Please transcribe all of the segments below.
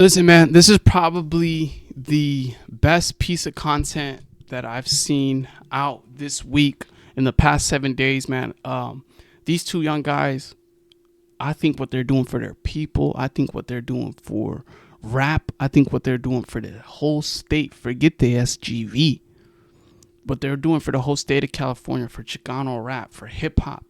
Listen, man, this is probably the best piece of content that I've seen out this week in the past 7 days, man. These two young guys, I think what they're doing for their people, I think what they're doing for rap, I think what they're doing for the whole state, forget the SGV, what they're doing for the whole state of California, for Chicano rap, for hip hop,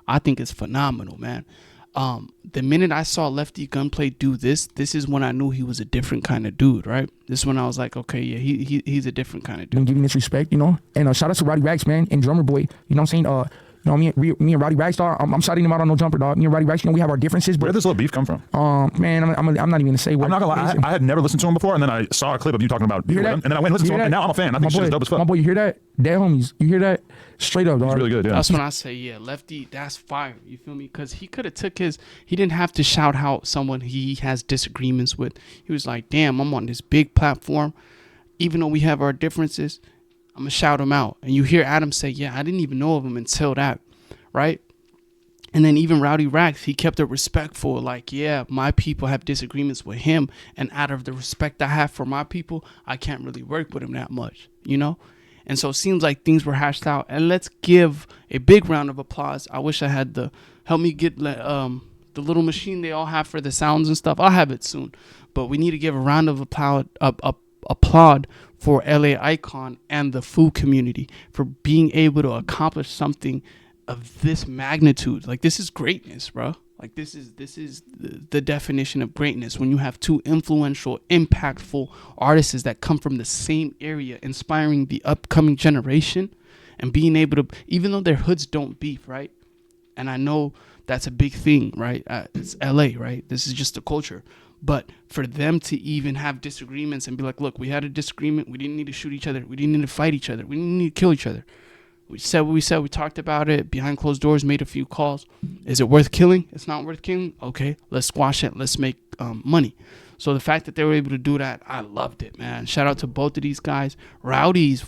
I think is phenomenal, man. The minute I saw Lefty Gunplay do this is when I knew he was a different kind of dude, right? This is when I was like, okay, yeah, he's a different kind of dude. I'm giving this respect, you know, and shout out to Rowdy Rags, man, and Drummer Boy, you know what I'm saying? Me and Rowdy Rags, dog, I'm shouting him out on no jumper, dog. Me and Rowdy Rags, you know, we have our differences, but where did this little beef come from? Man, I'm not even gonna say what. I'm not gonna lie, I had never listened to him before, and then I saw a clip of you talking about him, and then I went and listened to him, and now I'm a fan. I think shit is dope as fuck. My boy, you hear that? Dead homies, you hear that? Straight up, dog. He's really good, yeah. That's when I say, yeah, Lefty, that's fire. You feel me? Because he could have took he didn't have to shout out someone he has disagreements with. He was like, damn, I'm on this big platform. Even though we have our differences, I'm gonna shout him out. And you hear Adam say, yeah, I didn't even know of him until that, right? And then even Rowdy Rags, he kept it respectful. Like, yeah, my people have disagreements with him. And out of the respect I have for my people, I can't really work with him that much, you know? And so it seems like things were hashed out. And let's give a big round of applause. I wish I had help me get the little machine they all have for the sounds and stuff. I'll have it soon. But we need to give a round of applaud for LA Icon and the food community for being able to accomplish something of this magnitude. Like, this is greatness, bro. Like, this is the definition of greatness, when you have two influential, impactful artists that come from the same area, inspiring the upcoming generation, and being able to, even though their hoods don't beef, right? And I know that's a big thing, right? It's LA, right? This is just the culture. But for them to even have disagreements and be like, look, we had a disagreement. We didn't need to shoot each other. We didn't need to fight each other. We didn't need to kill each other. We said what we said. We talked about it behind closed doors, made a few calls. Is it worth killing? It's not worth killing. Okay, let's squash it. Let's make money. So the fact that they were able to do that, I loved it, man. Shout out to both of these guys. Rowdy's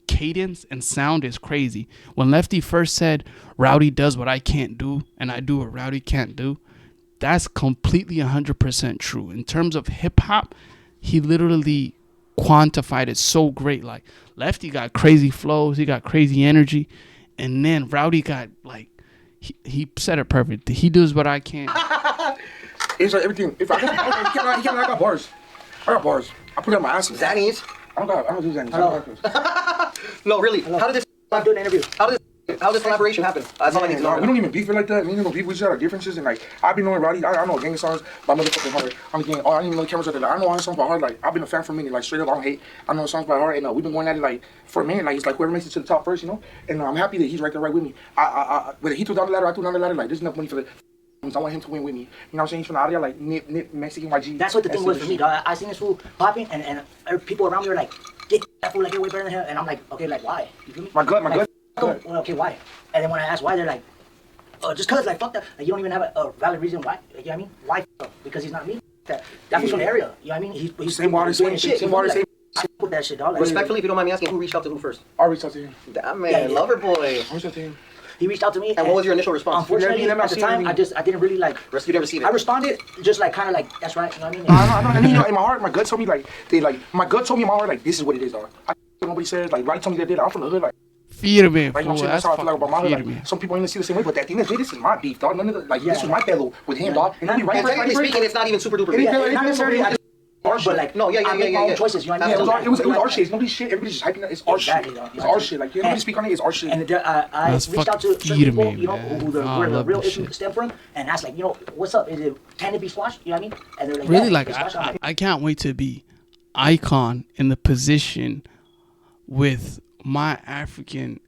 cadence and sound is crazy. When Lefty first said, Rowdy does what I can't do, and I do what Rowdy can't do, that's completely 100% true. In terms of hip hop, he literally quantified it so great. Like, Lefty got crazy flows, he got crazy energy, and then Rowdy got, like, he said it perfect. He does what I can't. It's like everything. If I got bars. I got bars. I put it on my ass. Zannies? I don't do Zannies. No, really. Hello. How did this do an interview? How did this collaboration happen? That's all I need to know. We don't even beef it like that. We don't beef. We just got our differences. And, like, I've been knowing Rowdy. I know gang songs by motherfucking heart. I don't even know the cameras are there. Like, I know all his songs by heart. Like, I've been a fan for a minute. Like, straight up, I don't hate. I know his songs by heart. And we've been going at it, like, for a minute. Like, it's like whoever makes it to the top first, you know? And I'm happy that he's right there right with me. Whether he threw down the ladder, I threw down the ladder. Like, there's enough money for the... I want him to win with me. You know what I'm saying? He's from out there, like, Nip, Mexican YG. That's what the thing was for me, dog. I seen this fool popping, and people around me were like, get that fool, like, you're way better than him. And I'm like, okay, like, why? You feel me? My gut. Well, okay, why? And then when I asked why, they're like, just cause, like, fuck that. Like, you don't even have a valid reason why. Like, you know what I mean? Why? Because he's not me. That was from the area. You know what I mean? He's same water, same shit. Same water, same. I put that shit, dog. Like, respectfully, if you don't mind me asking, who reached out to who first? I reached out to him. That man, yeah. Lover boy. I reached out to him. He reached out to me. And what was your initial response? Unfortunately, at the time, I didn't really, like... You didn't receive it? I responded just, like, kind of like, that's right, you know what I mean? And, you know, in my heart, my gut told me, like, my gut told me in my heart, like, this is what it is, dog. Nobody said, like, Rowdy told me that did. I'm from the hood, like... Firme, right, fool. That's how I feel like about my hood. Like, some people ain't see the same way, but at the end of the day, this is my beef, dog. None of the, like, this was my fellow with him, dog. And technically speaking, it's not even super duper beef. Not necessarily... But like, no, I make my own choices, you know what I mean? It was our shit. It's nobody's shit. Everybody's just hyping it. It's our shit. It's our shit. Like, nobody speak on it. It's our shit. And I reached out to certain people, you know, where the real issue stem from, and asked, like, you know, what's up? Can it be squashed? You know what I mean? And they're like, really, like, I can't wait to be Icon in the position with my African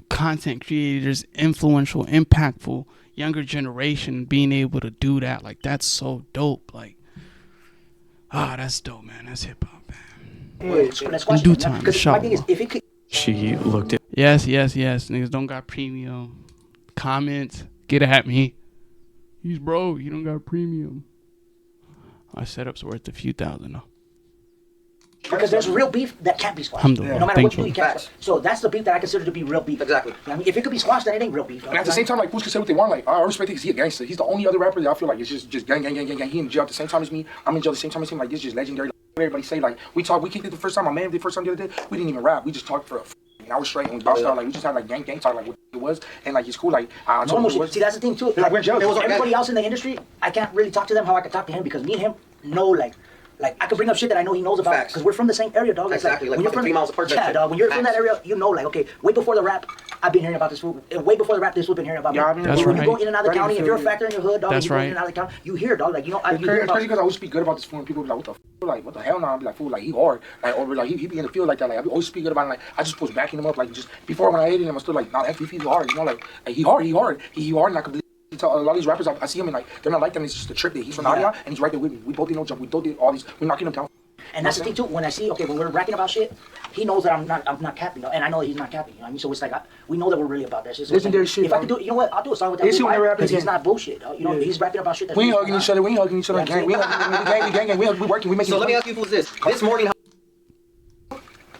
content creators, influential, impactful, younger generation being able to do that. Like, that's so dope. Like, that's dope, man. That's hip hop, man. In due time, inshallah. She looked at. Yes. Niggas don't got premium. Comments, get at me. He's broke. You don't got premium. Our setup's worth a few thousand though. Because there's real beef that can't be squashed. Alhamdulillah. No matter what Thank you do, you. you can't squash. So that's the beef that I consider to be real beef. Exactly. You know what I mean, if it could be squashed, then it ain't real beef. And at the same time, like, fools can say what they want. Like, I respect it because he's a gangster. He's the only other rapper that I feel like is just gang. He in jail at the same time as me. I'm in jail at the same time as him. Like, this is just legendary. Like, everybody say, like, we kicked it the first time. My man did the first time the other day. We didn't even rap. We just talked for an hour straight and we bounced out. Like, we just had like gang talk, like what it was. And like, it's cool. Like, I told him what it was. See, that's the thing too. Like, we're jealous. Everybody else in the industry, I can't really talk to them how I can talk to him because me and him know like I could bring up shit that I know he knows about because we're from the same area, dog. It's Exactly, like when you're from 3 miles apart. Yeah, dog. When you're from that area, you know, like, okay, way before the rap, I've been hearing about this food. Way before the rap, this food been hearing about me. Yeah, I mean, That's when right. you go in another Right, county, if you're a factor in your hood, dog, That's you go in right. another county, you hear, dog, like, you know, you hear about. Especially because I always speak good about this fool and people be like, what the f? Like, what the hell? Nah, I be like, fool, like, he hard. Like, or like, he be in the field like that. Like, I always speak good about him. Like, I just was backing him up. Like, just before when I hated him, I was still like, nah, that he's hard. You know, like he hard. And I could believe. A lot of these rappers, I see him and like, they're not like them. It's just a trick that he's from Nadia and he's right there with me. We both did no jump. We both did all these. We're knocking him down. And that's the thing too. When I see, okay, when we're rapping about shit, he knows that I'm not capping, and I know that he's not capping. You know what I mean? So it's like we know that we're really about that shit. So Legendary like, shit, if I bro. could do, you know what? I'll do a song with that. They see when they rap because he's again. not bullshit. You know, he's rapping about shit. That's We ain't really hugging each other. We ain't hugging each other. Gang. We gang. We working. We making. So let me ask you, who's this? This morning,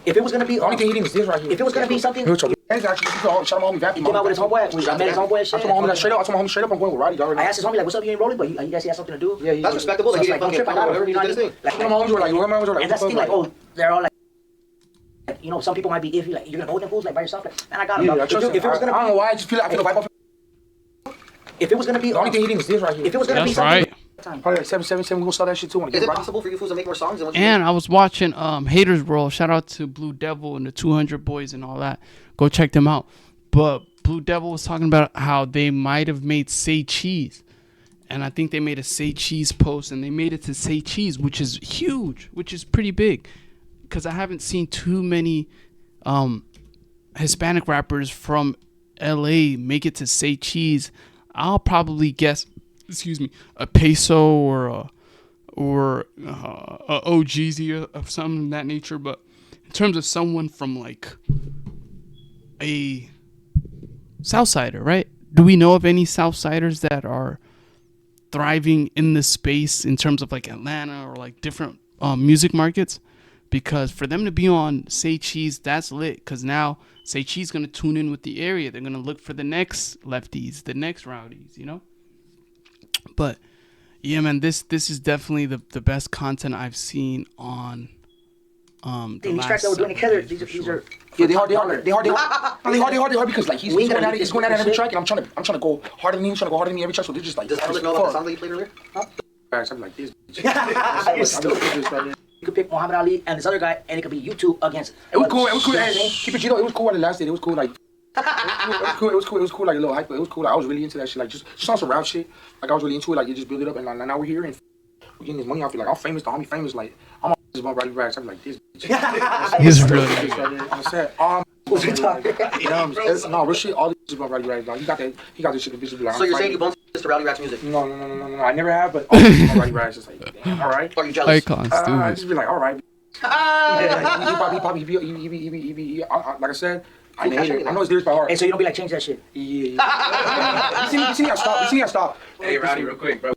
If it was gonna be, The only thing he did was this right here. if it was gonna be something, Actually, shout out my homie Vappy. he came out with his homeboy. I met his homeboy and I shit. told my homie that straight up. I told my homie straight up. I'm going with Roddy, dog. I asked his homie like, "What's up? You ain't rolling?" But you guys he has something to do. Yeah, that's respectable. So Like, it's he like, didn't don't trip fucking on that, whatever, you know he what did I his mean? thing. Like, My homies were like, and that's the thing, like, oh, they're all like, you know, some people might be iffy, like, you're gonna go with them fools, like, by yourself, like, man, I got him, yeah, dog. I trust him. If it was I don't gonna know why. I just feel like I feel the vibe off. be, if it was gonna be, The only thing he did was this right here. if it was gonna be That's something, right. Probably like 777. We gonna sell that shit too. is it possible for you fools to make more songs? Than what you And I was watching Haters World. Shout out to Blue Devil and the 200 Boys and all that. Go check them out. But Blue Devil was talking about how they might have made Say Cheese. And I think they made a Say Cheese post and they made it to Say Cheese, which is huge, which is pretty big. Because I haven't seen too many Hispanic rappers from LA make it to Say Cheese. I'll probably guess, a Peso or a OGZ of something of that nature. But in terms of someone from like a Southsider, right? Do we know of any Southsiders that are thriving in this space in terms of like Atlanta or like different music markets? Because for them to be on Say Cheese, that's lit. Because now Say Cheese gonna tune in with the area. They're gonna look for the next Lefties, the next Rowdies, you know. But yeah, man, this is definitely the best content I've seen on these tracks that we're doing together, these are. Yeah, they hard because like he's going at it, every track, and I'm trying to go harder than him, every track. So they're just like, Does Alex know about the song that you played earlier? I'm like this. You could pick Muhammad Ali and this other guy, and it could be you two against. It was cool. Hey, Keep it G though. It was cool when it lasted. It was cool. Like it was cool. Like a little hype. But it was cool. Like, I was really into that shit. Like just on some rap shit. Like I was really into it. Like you just build it up, and like, now we're here and we're getting this money. I feel like I'm famous. The homie famous. Like I'm on this one Roddy Rags. I'm like this. He's really. I said no real shit. All these about Roddy Rags. Like he got this shit invisible. Like, So you're saying you bumped Mr. Rowdy Raps music? No. I never have, but all these about Roddy Rags is like, damn, all right. Are you jealous? Icons, I dude. just be like, all right. Like I said, I know his lyrics by heart. Hey, so you don't be like change that shit. Yeah. You see me I stop. Hey, Rowdy, real quick, bro.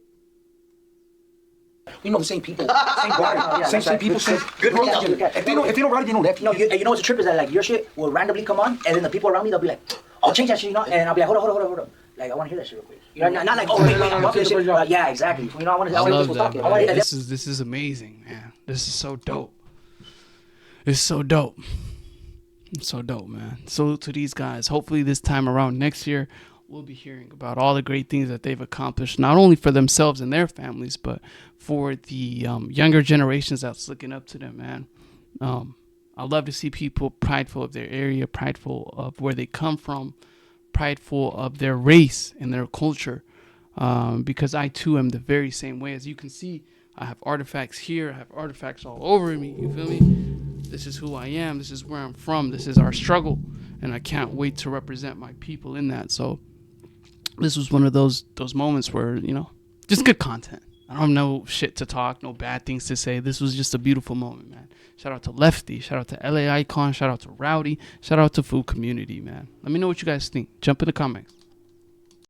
We know the same people. Same people. Good catch. If they know Rowdy, they know Lefty. No, you know what's the trip is that like your shit will randomly come on, and then the people around me they'll be like, "Oh, change that shit," you know, and I'll be like, "Hold up." Like I want to hear that shit real quick. You know, not like, "Oh, wait, I'm up this shit." Yeah, exactly. You know, I want to. I I love want that, to man. This is amazing, man. This is so dope. It's so dope. It's so dope, man. Salute to these guys. Hopefully this time around next year, we'll be hearing about all the great things that they've accomplished, not only for themselves and their families, but for the younger generations that's looking up to them, man. I love to see people prideful of their area, prideful of where they come from, prideful of their race and their culture, because I too am the very same way. As you can see, I have artifacts here, I have artifacts all over me, you feel me? This is who I am, this is where I'm from, this is our struggle, and I can't wait to represent my people in that. So this was one of those moments where, you know, just good content. I don't have no shit to talk, no bad things to say. This was just a beautiful moment, man. Shout out to Lefty, shout out to LA Icon, shout out to Rowdy, shout out to Food Community, man. Let me know what you guys think. Jump in the comments.